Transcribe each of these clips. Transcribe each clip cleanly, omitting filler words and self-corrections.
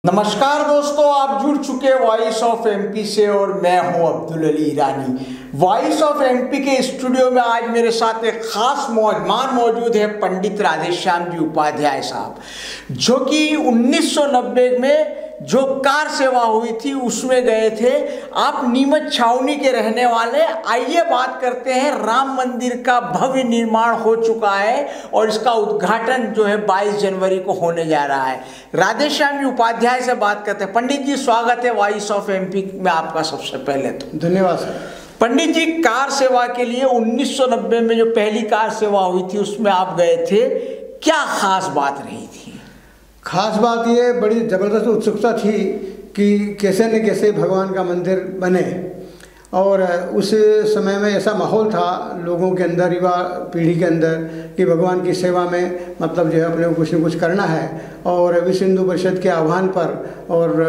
नमस्कार दोस्तों, आप जुड़ चुके वॉइस ऑफ एमपी से और मैं हूं अब्दुल अली ईरानी। वॉइस ऑफ एमपी के स्टूडियो में आज मेरे साथ एक खास मेहमान मौजूद है, पंडित राधेश्याम जी उपाध्याय साहब, जो कि 1990 में जो कार सेवा हुई थी उसमें गए थे। आप नीमच छावनी के रहने वाले। आइए बात करते हैं। राम मंदिर का भव्य निर्माण हो चुका है और इसका उद्घाटन जो है 22 जनवरी को होने जा रहा है। राधेश्याम जी उपाध्याय से बात करते हैं। पंडित जी, स्वागत है वॉइस ऑफ एमपी में आपका। सबसे पहले तो धन्यवाद सर। पंडित जी, कार सेवा के लिए 1990 में जो पहली कार सेवा हुई थी उसमें आप गए थे, क्या खास बात रही थी? खास बात ये बड़ी ज़बरदस्त उत्सुकता थी कि कैसे न कैसे भगवान का मंदिर बने, और उस समय में ऐसा माहौल था लोगों के अंदर, युवा पीढ़ी के अंदर, कि भगवान की सेवा में मतलब जो है अपने को कुछ न कुछ करना है। और विश्व हिंदू परिषद के आह्वान पर और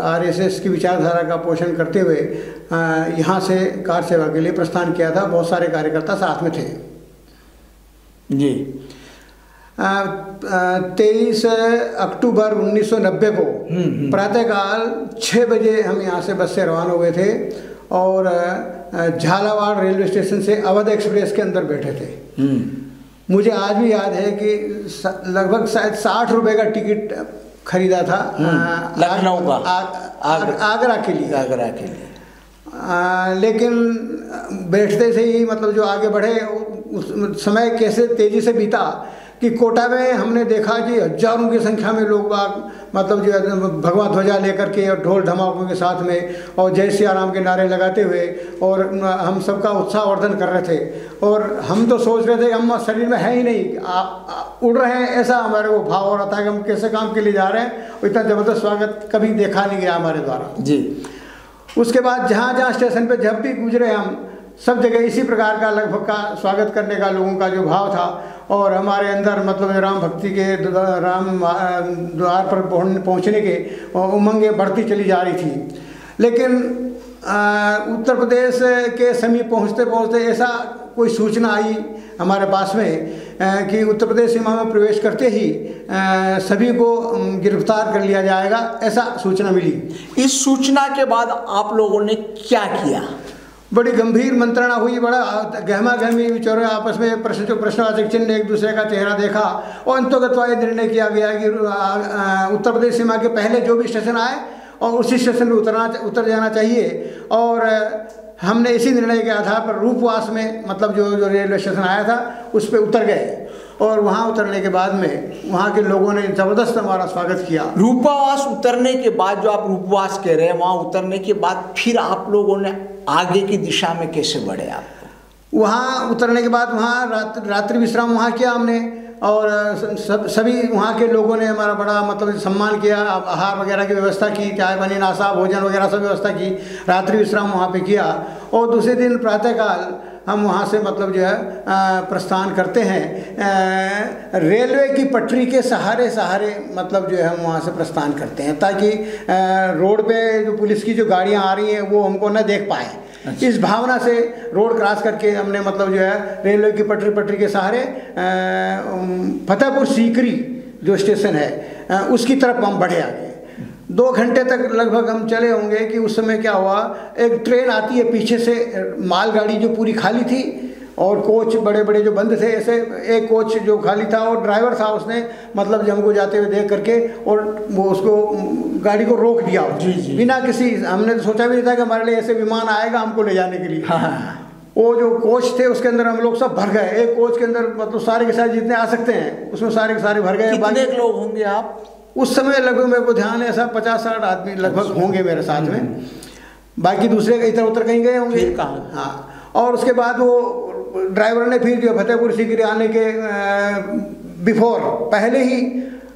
आरएसएस की विचारधारा का पोषण करते हुए यहाँ से कार सेवा के लिए प्रस्थान किया था। बहुत सारे कार्यकर्ता साथ में थे जी। 23 अक्टूबर 1990 को प्रातःकाल 6 बजे हम यहाँ से बस से रवाना हुए थे और झालावाड़ रेलवे स्टेशन से अवध एक्सप्रेस के अंदर बैठे थे। मुझे आज भी याद है कि लगभग शायद 60 रुपये का टिकट खरीदा था लखनऊ का, आगरा के लिए। लेकिन बैठते से ही मतलब जो आगे बढ़े, उस समय कैसे तेज़ी से बीता कि कोटा में हमने देखा कि हजारों की संख्या में लोग मतलब जो है भगवा ध्वजा लेकर के और ढोल ढमाकों के साथ में और जय सिया राम के नारे लगाते हुए और हम सबका उत्साहवर्धन कर रहे थे। और हम तो सोच रहे थे कि हम शरीर में है ही नहीं, उड़ रहे हैं, ऐसा हमारे को भाव हो रहा था कि हम कैसे काम के लिए जा रहे हैं। और इतना ज़बरदस्त स्वागत कभी देखा नहीं गया हमारे द्वारा जी। उसके बाद जहाँ स्टेशन पर जब भी गुजरे हम, सब जगह इसी प्रकार का लगभग का स्वागत करने का लोगों का जो भाव था। और हमारे अंदर मतलब राम भक्ति के, राम द्वार पर पहुंचने के उमंगें बढ़ती चली जा रही थी। लेकिन उत्तर प्रदेश के समीप पहुंचते पहुंचते ऐसा कोई सूचना आई हमारे पास में कि उत्तर प्रदेश सीमा में प्रवेश करते ही सभी को गिरफ्तार कर लिया जाएगा, ऐसा सूचना मिली। इस सूचना के बाद आप लोगों ने क्या किया? बड़ी गंभीर मंत्रणा हुई, बड़ा गहमा गहमी विचारों आपस में प्रश्नवाचक चिन्ह, एक दूसरे का चेहरा देखा और अंतर्गत यह निर्णय किया गया कि उत्तर प्रदेश सीमा के पहले जो भी स्टेशन आए और उसी स्टेशन पर उतर जाना चाहिए। और हमने इसी निर्णय के आधार पर रूपवास में मतलब जो रेलवे स्टेशन आया था उस पर उतर गए। और वहाँ उतरने के बाद में वहाँ के लोगों ने ज़बरदस्त हमारा स्वागत किया। रूपवास उतरने के बाद, जो आप रूपवास कह रहे हैं, वहाँ उतरने के बाद फिर आप लोगों ने आगे की दिशा में कैसे बढ़े? आप वहाँ उतरने के बाद वहाँ रात्रि विश्राम वहाँ किया हमने, और सभी वहाँ के लोगों ने हमारा बड़ा मतलब सम्मान किया। आहार वगैरह की व्यवस्था की, चाय पानी नाश्ता भोजन वगैरह सब व्यवस्था की। रात्रि विश्राम वहाँ पे किया और दूसरे दिन प्रातःकाल हम वहाँ से मतलब जो है प्रस्थान करते हैं। रेलवे की पटरी के सहारे मतलब जो है हम वहाँ से प्रस्थान करते हैं, ताकि रोड पे जो पुलिस की जो गाड़ियाँ आ रही हैं वो हमको न देख पाए। अच्छा। इस भावना से रोड क्रॉस करके हमने मतलब जो है रेलवे की पटरी के सहारे फतेहपुर सीकरी जो स्टेशन है उसकी तरफ हम बढ़े आगे। 2 घंटे तक लगभग हम चले होंगे कि उस समय क्या हुआ, एक ट्रेन आती है पीछे से, मालगाड़ी जो पूरी खाली थी और कोच बड़े बड़े जो बंद थे, ऐसे एक कोच जो खाली था और ड्राइवर था, उसने मतलब जब हमको जाते हुए देख करके और वो उसको गाड़ी को रोक दिया। जी जी। बिना किसी, हमने तो सोचा भी नहीं था कि हमारे लिए ऐसे विमान आएगा हमको ले जाने के लिए। हाँ। वो जो कोच थे उसके अंदर हम लोग सब भर गए। एक कोच के अंदर मतलब सारे के सारे जितने आ सकते हैं उसमें सारे के सारे भर गए। कितने लोग होंगे आप? उस समय लगभग मेरे को ध्यान है ऐसा 50-60 आदमी लगभग होंगे मेरे साथ में। बाकी दूसरे इधर उधर कहीं गए होंगे। हाँ। और उसके बाद वो ड्राइवर ने फिर जो फतेहपुर सीकरी आने के बिफोर पहले ही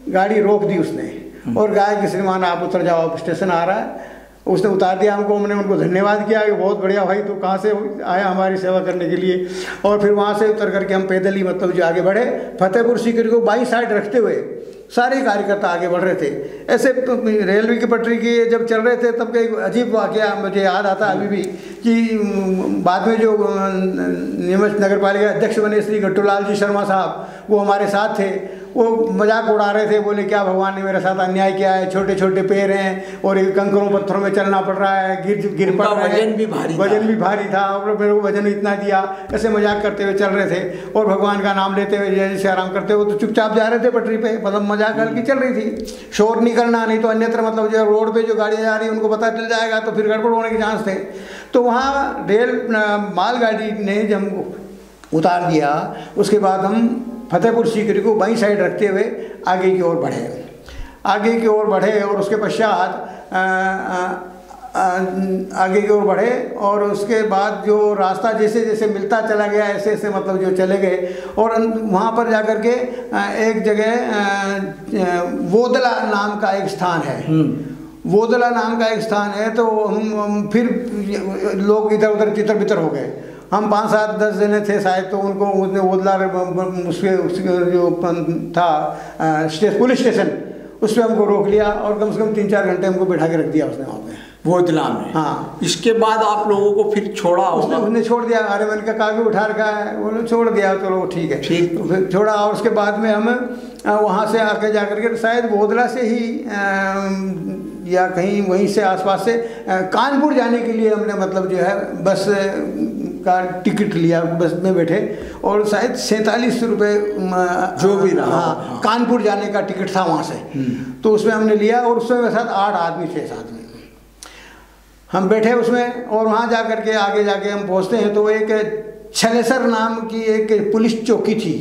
गाड़ी रोक दी उसने और कहा कि श्रीमान आप उतर जाओ, अब स्टेशन आ रहा है। उसने उतार दिया हमको। हमने उनको धन्यवाद किया कि बहुत बढ़िया भाई, तू कहाँ से आया हमारी सेवा करने के लिए। और फिर वहाँ से उतर करके हम पैदल ही मतलब जो आगे बढ़े, फतेहपुर सीकरी को बाई साइड रखते हुए सारे कार्यकर्ता आगे बढ़ रहे थे। ऐसे रेलवे की पटरी की जब चल रहे थे तब एक अजीब वाकया मुझे याद आता है अभी भी, कि बाद में जो नीमच नगर पालिका अध्यक्ष बने श्री गट्टूलाल जी शर्मा साहब, वो हमारे साथ थे वो मजाक उड़ा रहे थे, बोले क्या भगवान ने मेरे साथ अन्याय किया है, छोटे छोटे पैर हैं और ये कंकरों पत्थरों में चलना पड़ रहा है, गिर पड़ रहा है, वजन भी भारी था और मेरे को वजन इतना दिया, ऐसे मजाक करते हुए चल रहे थे और भगवान का नाम लेते हुए जैसे आराम करते हुए तो चुपचाप जा रहे थे पटरी पे, मतलब मजाक हल्की चल रही थी, शोर नहीं करना, नहीं तो अन्यत्र मतलब जो रोड पे जो गाड़ियाँ जा रही हैं उनको पता चल जाएगा तो फिर गड़बड़ होने के चांस थे। तो वहाँ मालगाड़ी ने जब उतार दिया, उसके बाद हम फतेहपुर सीकरी को बाईं साइड रखते हुए आगे की ओर बढ़े और उसके पश्चात आगे की ओर बढ़े और उसके बाद जो रास्ता जैसे जैसे मिलता चला गया ऐसे ऐसे मतलब जो चले गए और वहाँ पर जाकर के एक जगह वोदला नाम का एक स्थान है, वोदला नाम का एक स्थान है। तो हम फिर लोग इधर उधर तितर बितर हो गए, हम 5-7-10 जने थे शायद, तो उनको उसने वोदला उसके जो था पुलिस स्टेशन उस पर हमको रोक लिया और कम से कम 3-4 घंटे हमको बैठा के रख दिया उसने वहाँ पे वोदला में। हाँ, इसके बाद आप लोगों को फिर छोड़ा? उसने छोड़ दिया। अरे मैंने कहा कागज उठा रखा है, बोले छोड़ दिया, चलो ठीक है, ठीक। तो फिर छोड़ा और उसके बाद में हम वहाँ से आके जा करके शायद वोदला से ही या कहीं वहीं से आसपास से कानपुर जाने के लिए हमने मतलब जो है बस का टिकट लिया, बस में बैठे और शायद 47 रुपये जो भी रहा, हाँ, कानपुर जाने का टिकट था वहाँ से। तो उसमें हमने लिया और उसमें मेरे साथ 8 आदमी थे, साथ में हम बैठे उसमें और वहाँ जा कर के आगे जाके हम पहुँचते हैं तो एक छलेसर नाम की एक पुलिस चौकी थी,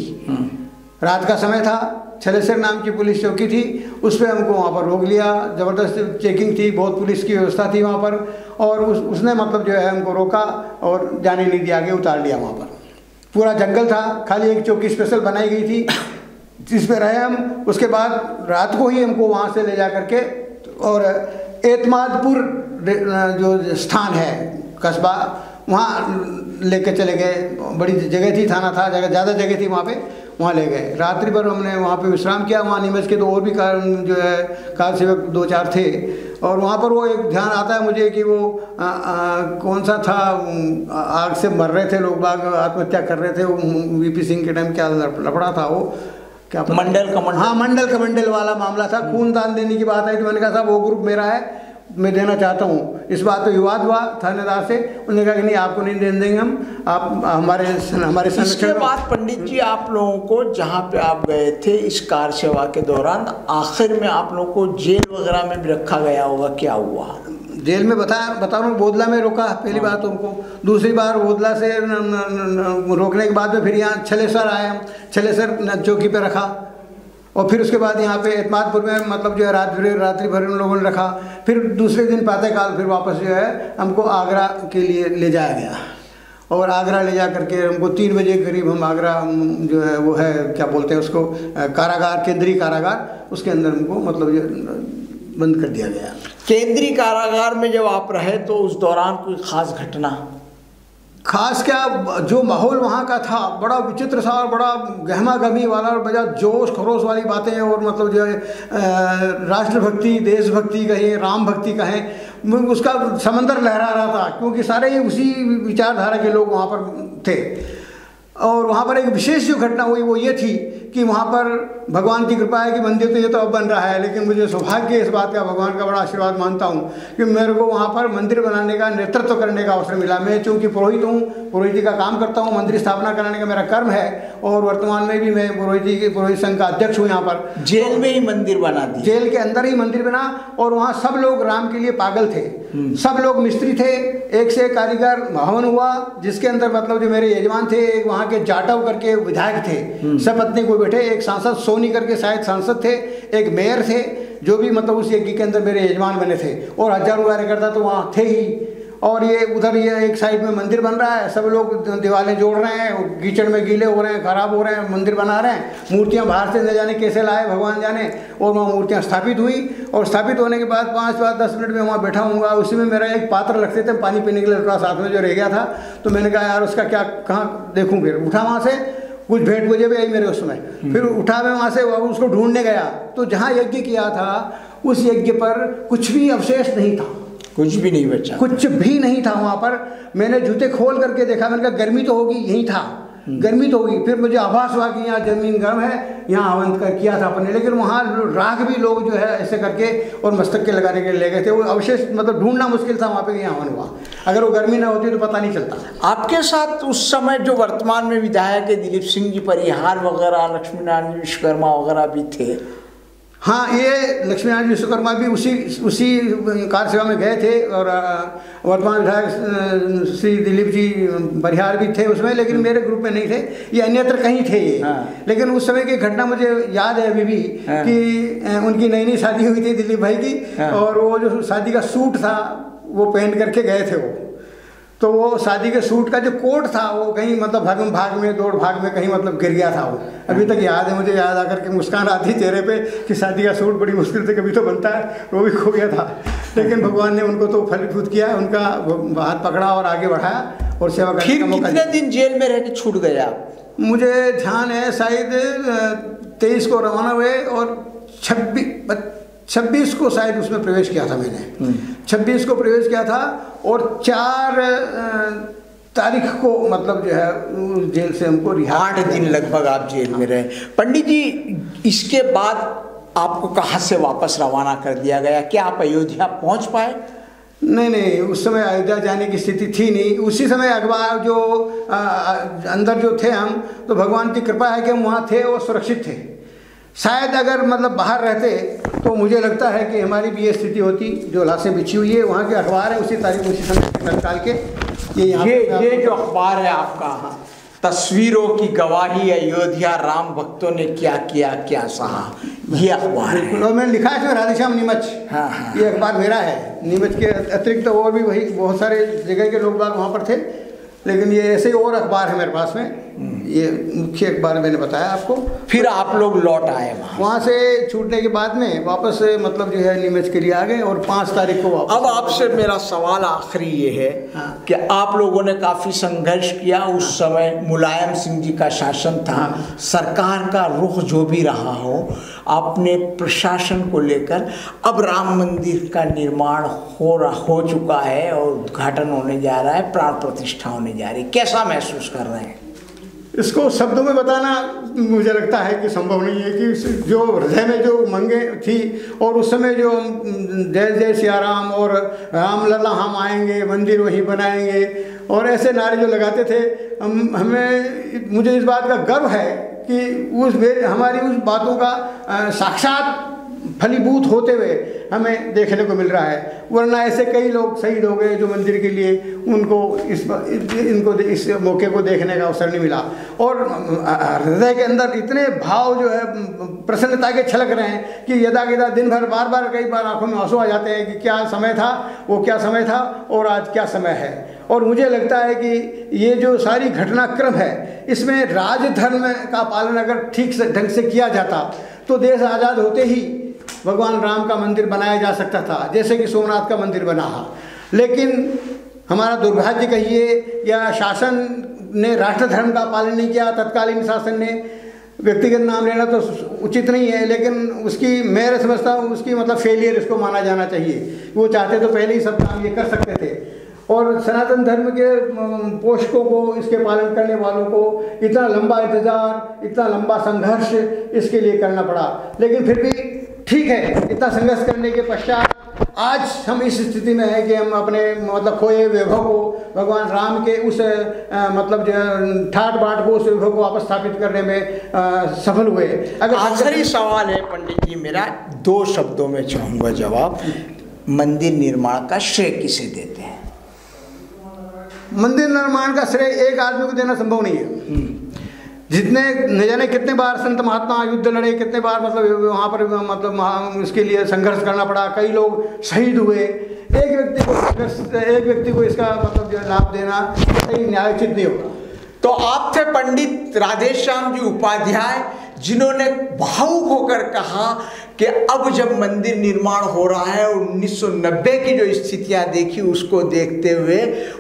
रात का समय था, छलेसर नाम की पुलिस चौकी थी, उस पर हमको वहाँ पर रोक लिया, ज़बरदस्त चेकिंग थी, बहुत पुलिस की व्यवस्था थी वहाँ पर और उसने मतलब जो है हमको रोका और जाने नहीं दिया, आगे उतार लिया। वहाँ पर पूरा जंगल था, खाली एक चौकी स्पेशल बनाई गई थी जिस पे रहे हम। उसके बाद रात को ही हमको वहाँ से ले जा करके और एतमादपुर जो स्थान है कस्बा, वहाँ लेके चले गए, बड़ी जगह थी, थाना था, जगह ज़्यादा जगह थी वहाँ पे, वहाँ ले गए। रात्रि भर हमने वहाँ पे विश्राम किया। वहाँ नीमच के तो और भी जो है कार सेवक 2-4 थे और वहाँ पर वो एक ध्यान आता है मुझे कि वो कौन सा था, आग से मर रहे थे लोग बाग, आत्महत्या कर रहे थे, वो वीपी सिंह के टाइम क्या लफड़ा था वो, क्या मंडल कमंडल, हाँ मंडल कमंडल वाला मामला था। खून दान देने की बात आई तो मैंने कहा साहब वो ग्रुप मेरा है, मैं देना चाहता हूँ। इस बात पे विवाद हुआ थानेदार से, उन्होंने कहा कि नहीं आपको नहीं देंगे हम, आप हमारे संरक्षण। इसके बाद पंडित जी आप लोगों को जहाँ पे आप गए थे इस कार सेवा के दौरान, आखिर में आप लोगों को जेल वगैरह में भी रखा गया होगा, क्या हुआ? जेल में बता रहा हूँ, बोदला में रोका पहली बार तुमको, दूसरी बार बोदला से रोकने के बाद में फिर यहाँ छलेसर आए हम, छलेसर चौकी पे रखा और फिर उसके बाद यहाँ पे एतमादपुर में मतलब जो है रात्रि भर उन लोगों ने रखा। फिर दूसरे दिन प्रातःकाल फिर वापस जो है हमको आगरा के लिए ले जाया गया और आगरा ले जा करके हमको 3 बजे करीब हम आगरा जो है वो है क्या बोलते हैं उसको, कारागार, केंद्रीय कारागार, उसके अंदर हमको मतलब बंद कर दिया गया। केंद्रीय कारागार में जब आप रहे तो उस दौरान कोई खास घटना? खास क्या, जो माहौल वहाँ का था बड़ा विचित्र था और बड़ा गहमा गहमी वाला और बड़ा जोश खरोश वाली बातें और मतलब जो है राष्ट्रभक्ति, देशभक्ति कहें, राम भक्ति कहें, उसका समंदर लहरा रहा था क्योंकि सारे ही उसी विचारधारा के लोग वहाँ पर थे। और वहाँ पर एक विशेष जो घटना हुई वो ये थी कि वहाँ पर भगवान की कृपा है कि मंदिर तो ये तो अब बन रहा है, लेकिन मुझे सौभाग्य इस बात का, भगवान का बड़ा आशीर्वाद मानता हूँ कि मेरे को वहाँ पर मंदिर बनाने का नेतृत्व करने का अवसर मिला। मैं चूँकि पुरोहित हूँ, पुरोहिती का काम करता हूँ, मंदिर स्थापना कराने का मेरा कर्म है और वर्तमान में भी मैं पुरोहित संघ का अध्यक्ष हूँ। यहाँ पर जेल में ही मंदिर बना दिया, जेल के अंदर ही मंदिर बना और वहाँ सब लोग राम के लिए पागल थे, सब लोग मिस्त्री थे, एक से एक कारीगर। हवन हुआ जिसके अंदर मतलब जो मेरे यजमान थे, एक वहाँ के जाटव करके विधायक थे, सपत्नी को बैठे, एक सांसद सोनी करके शायद सांसद थे, एक मेयर थे जो भी मतलब उस यज्ञ के अंदर मेरे यजमान बने थे और हजारों कार्यकर्ता तो वहाँ थे ही। और ये उधर ये एक साइड में मंदिर बन रहा है, सब लोग दीवारें जोड़ रहे हैं, कीचड़ में गीले हो रहे हैं, खराब हो रहे हैं, मंदिर बना रहे हैं, मूर्तियाँ बाहर से न जाने कैसे लाए भगवान जाने। और वहाँ मूर्तियाँ स्थापित हुई और स्थापित होने के बाद 5-10 मिनट में वहाँ बैठा हूँगा। उसी में मेरा एक पात्र रखते थे पानी पीने के लिए, थोड़ा साथ में जो रह गया था, तो मैंने कहा यार उसका क्या कहाँ देखूँ। फिर उठा वहाँ से, कुछ भेंट पूजे भी आई मेरे उसमें, फिर उठा मैं वहाँ से उसको ढूंढने गया तो जहाँ यज्ञ किया था उस यज्ञ पर कुछ भी अवशेष नहीं था, कुछ भी नहीं बचा, कुछ भी नहीं था वहाँ पर। मैंने जूते खोल करके देखा, मैंने कहा गर्मी तो होगी, यही था। गर्मी तो होगी। फिर मुझे आभास हुआ कि यहाँ जमीन गर्म है, यहाँ हवन कर किया था अपन ने, लेकिन वहाँ राख भी लोग जो है ऐसे करके और मस्तक के लगाने के लिए ले गए थे। वो अवशेष मतलब ढूंढना मुश्किल था वहाँ पे यहाँ हवन हुआ। अगर वो गर्मी ना होती तो पता नहीं चलता। आपके साथ उस समय जो वर्तमान में विधायक है दिलीप सिंह जी परिहार वगैरह, लक्ष्मी नारायण विश्वकर्मा वगैरह भी थे। हाँ, ये लक्ष्मी नारायण विश्वकर्मा भी उसी कार सेवा में गए थे, और वर्तमान विधायक श्री दिलीप जी परिहार भी थे उसमें, लेकिन मेरे ग्रुप में नहीं थे, ये अन्यत्र कहीं थे ये। हाँ। लेकिन उस समय की घटना मुझे याद है अभी भी। हाँ। कि उनकी नई शादी हुई थी दिलीप भाई की। हाँ। और वो जो शादी का सूट था वो पहन करके गए थे वो, तो वो शादी के सूट का जो कोट था वो कहीं मतलब भाग में दौड़ भाग में कहीं मतलब गिर गया था वो। अभी तक याद है मुझे, याद आकर के मुस्कान आती चेहरे पे कि शादी का सूट बड़ी मुश्किल से कभी तो बनता है, वो भी खो गया था। लेकिन भगवान ने उनको तो फलीभूत किया, उनका हाथ पकड़ा और आगे बढ़ाया और सेवा करने का मौका दिया। कितने दिन जेल में रह के छूट गया? मुझे ध्यान है शायद 23 को रवाना हुए और 26 को शायद उसमें प्रवेश किया था मैंने। 26 को प्रवेश किया था और 4 तारीख को मतलब जो है जेल से हमको रिहा। 8 दिन लगभग आप जेल में रहे। पंडित जी, इसके बाद आपको कहाँ से वापस रवाना कर दिया गया? क्या आप अयोध्या पहुँच पाए? नहीं, उस समय अयोध्या जाने की स्थिति थी नहीं। उसी समय अखबार जो अंदर जो थे हम, तो भगवान की कृपा है कि हम वहाँ थे और सुरक्षित थे। शायद अगर मतलब बाहर रहते तो मुझे लगता है कि हमारी भी ये स्थिति होती। जो लाशें बिछी हुई है, वहाँ के अखबार है उसी तारीख उसी समय तत्काल के। ये जो अखबार है आपका, तस्वीरों की गवाही, अयोध्या राम भक्तों ने क्या किया क्या सहा, ये अखबार है। और मैंने लिखा है इसमें राधेश्याम नीमच। हाँ। ये अखबार मेरा है। नीमच के अतिरिक्त तो और भी वही बहुत सारे जगह के लोग बाग वहाँ पर थे, लेकिन ये ऐसे ही और अखबार है मेरे पास में। ये मुख्य अखबार मैंने बताया आपको। फिर आप लोग लौट आए वहाँ से छूटने के बाद में वापस मतलब जो है नीमच के लिए आ गए और 5 तारीख को वापस। अब आपसे मेरा सवाल आखिरी ये है। हाँ। कि आप लोगों ने काफ़ी संघर्ष किया उस समय, मुलायम सिंह जी का शासन था। हाँ। सरकार का रुख जो भी रहा हो, आपने प्रशासन को लेकर, अब राम मंदिर का निर्माण हो चुका है और उद्घाटन होने जा रहा है, प्राण प्रतिष्ठा होने जा रही है, कैसा महसूस कर रहे हैं? इसको शब्दों में बताना मुझे लगता है कि संभव नहीं है। कि जो हृदय में जो उमंगे थी और उस समय जो जय जय सिया राम और राम लला हम आएंगे, मंदिर वहीं बनाएंगे और ऐसे नारे जो लगाते थे, मुझे इस बात का गर्व है कि हमारी उस बातों का साक्षात फलीभूत होते हुए हमें देखने को मिल रहा है। वरना ऐसे कई लोग शहीद हो गए जो मंदिर के लिए, उनको इस मौके को देखने का अवसर नहीं मिला। और हृदय के अंदर इतने भाव जो है प्रसन्नता के छलक रहे हैं कि यदा दिन भर बार कई बार आंखों में आंसू आ जाते हैं कि क्या समय था, वो क्या समय था और आज क्या समय है। और मुझे लगता है कि ये जो सारी घटनाक्रम है, इसमें राजधर्म का पालन अगर ठीक से ढंग से किया जाता तो देश आज़ाद होते ही भगवान राम का मंदिर बनाया जा सकता था, जैसे कि सोमनाथ का मंदिर बना है। लेकिन हमारा दुर्भाग्य कहिए या शासन ने राष्ट्र धर्म का पालन नहीं किया। तत्कालीन शासन ने, व्यक्तिगत नाम लेना तो उचित नहीं है, लेकिन उसकी मैं समझता हूँ उसकी मतलब फेलियर इसको माना जाना चाहिए। वो चाहते तो पहले ही सब काम ये कर सकते थे। और सनातन धर्म के पोषकों को, इसके पालन करने वालों को इतना लंबा इंतजार, इतना लंबा संघर्ष इसके लिए करना पड़ा। लेकिन फिर भी ठीक है, इतना संघर्ष करने के पश्चात आज हम इस स्थिति में है कि हम अपने मतलब खोए वैभव को, भगवान राम के उस मतलब जो ठाट बाट को, उस वैभव को वापस स्थापित करने में सफल हुए। अगर आखिरी सवाल है पंडित जी मेरा, 2 शब्दों में चाहूँगा जवाब। मंदिर निर्माण का श्रेय किसे देते हैं? मंदिर निर्माण का श्रेय एक आदमी को देना संभव नहीं है। जितने न जाने कितने बार संत महात्मा युद्ध लड़े, कितने बार मतलब वहाँ पर मतलब इसके लिए संघर्ष करना पड़ा, कई लोग शहीद हुए। एक व्यक्ति को इसका मतलब जो लाभ देना सही न्यायोचित नहीं होगा। तो आप थे पंडित राधेश्याम जी उपाध्याय, जिन्होंने भावुक होकर कहा कि अब जब मंदिर निर्माण हो रहा है, 1990 की जो स्थितियां देखी उसको देखते हुए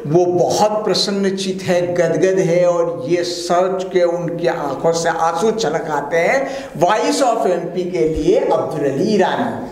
वो बहुत प्रसन्नचित है, गदगद है और ये सोच के उनकी आंखों से आंसू छलक आते हैं। वॉइस ऑफ एमपी के लिए अब्दुल अली ईरानी।